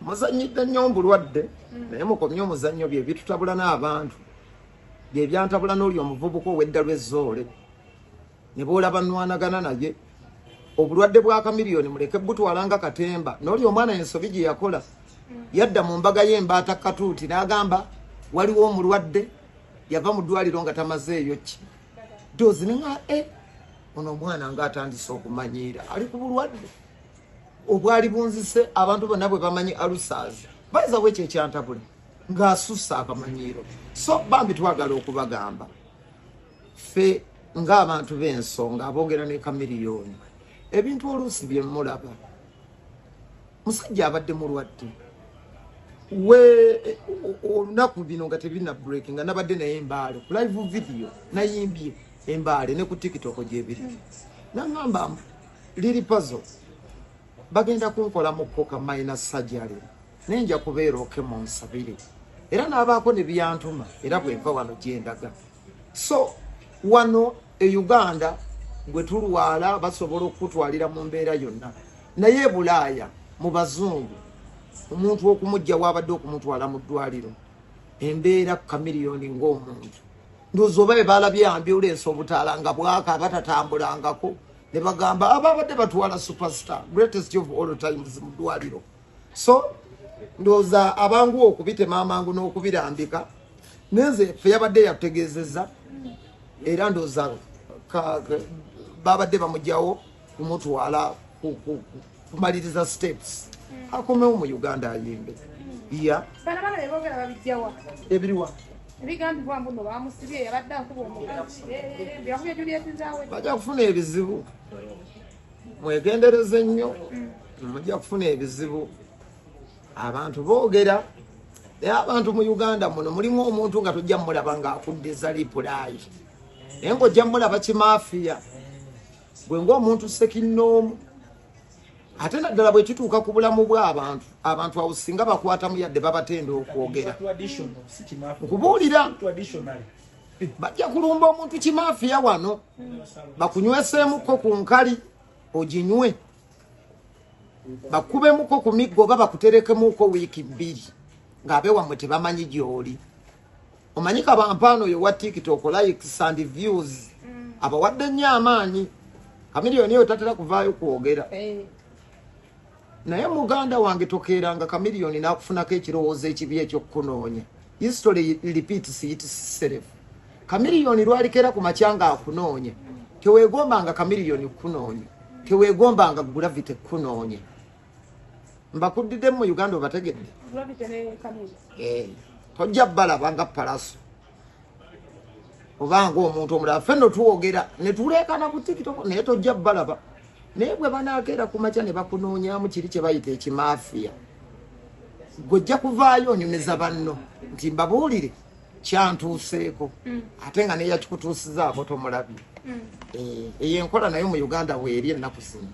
muzanyidde nnyo mbulwadde naye mukomye omuzannyo bye bitutabula n'abantu bye byantabula n'oli omuvubuka ow'edda lw'ezzoole ne boolaba nwanagana naye obulwadde bwa Kamiliyoni muleke butwala nga katemba n'oli omwana ensobi gye yakola yadda mu mbaga y'embaata katuuti n'agamba waliwo omulwadde yava mu ddwaliro nga tamazeeyo ki dozi nenga ono omwana ng'atandise okumanyiira ali ku bulwadde obwali bunzise abantu bonna bwe bamanyi alusaazi bayiza wekyo ekyantabula ng'asussa akamanyiiro so bambi twagala okubagamba ffe ng'abantu b'ensonga aboogera ne Kamiliyoni ebintu oluusi bye mulaba musajja abadde mulwadde olunaku bino nga tebina break nga nabadde naye embaale ku live video nayimbye embaale ne ku TikTok gyebiri nangamba liri puzzle bagenda kunkola mu koka minus surgery nenja kubeera mu nsabire era n'abaako ne byantuma era bweva wano gyendaga so wano e Uganda gwe tulwala basobola okutwalira mu mbeera yonna naye e Bulaaya mu bazungu omuntu okumujja wabadde okumutwala mu ddwaliro embeera Kamiliyoni ng'omuntu ndozo babe balabye ambulance obutaala nga bwaka abatatambulangako ne bagamba ababadde batwala superstar greatest of all times mu ddwaliro so ndoza abangu okubitema amangu n'okubirambika nenze fe yabadde yategeezeza era ndoza babadde bamujjawo kumutwala kumaliriza steps akomewo mu Uganda ayimbe ya bana bebogera babijjawa ebiriwa ebigambibwa mbuno bamusibye yabadde akuba omugazi byakubye Juliet Nzawe bajja kufuna ebizibu mwegendereze nnyo mujja kufuna ebizibu abantu boogera naye abantu mu Uganda muno mulimu omuntu nga tojja mulaba ng'akuddiza lipulaayi naye ng'ojja mulaba kimaafiya gwe ng'omuntu sekinnoomu ate naddala bwe kituuka ku bulamu bw'abantu abantu awo singa bakwatamu yadde babatenda okwogera nkubuulira bajja kulumba omuntu kimaafiya wano bakunyweseemuko ku nkali oginywe bakubemuko ku miggo oba bakuterekemuko wiiki 2 ng'abewammwe tebamanyi gy'oli omanyi kabampaano oyo wa TikTok likes and views abawadde nnyo amaanyi Kamiliyoni eyo tatera kuvaayo kwogera naye muganda wange tokeeranga Kamiliyoni n'akufunako ekirowoozo ekibi ekyokukunoonya history repeats itself Kamiliyoni lwalikera ku makyanga akunoonya teweegombanga Kamiliyoni kukunoonya teweegombanga Gravity kukunoonya mbakuddidde mu Uganda obategedde tojja balaba nga palaso obanga omuntu omulala fenno tuwogera ne tuleekana ku TikTok naye tojja balaba naye bwe banaakeera ku makya ne bakunoonyamu kiri kye bayita ekimaafiya gojja kuvaayo onyumiza banno nti mbabuulire kyantuuseeko ate nga neeyakikutuusizaako tomulabye eyo enkola nayo mu Uganda weeri ennaku zino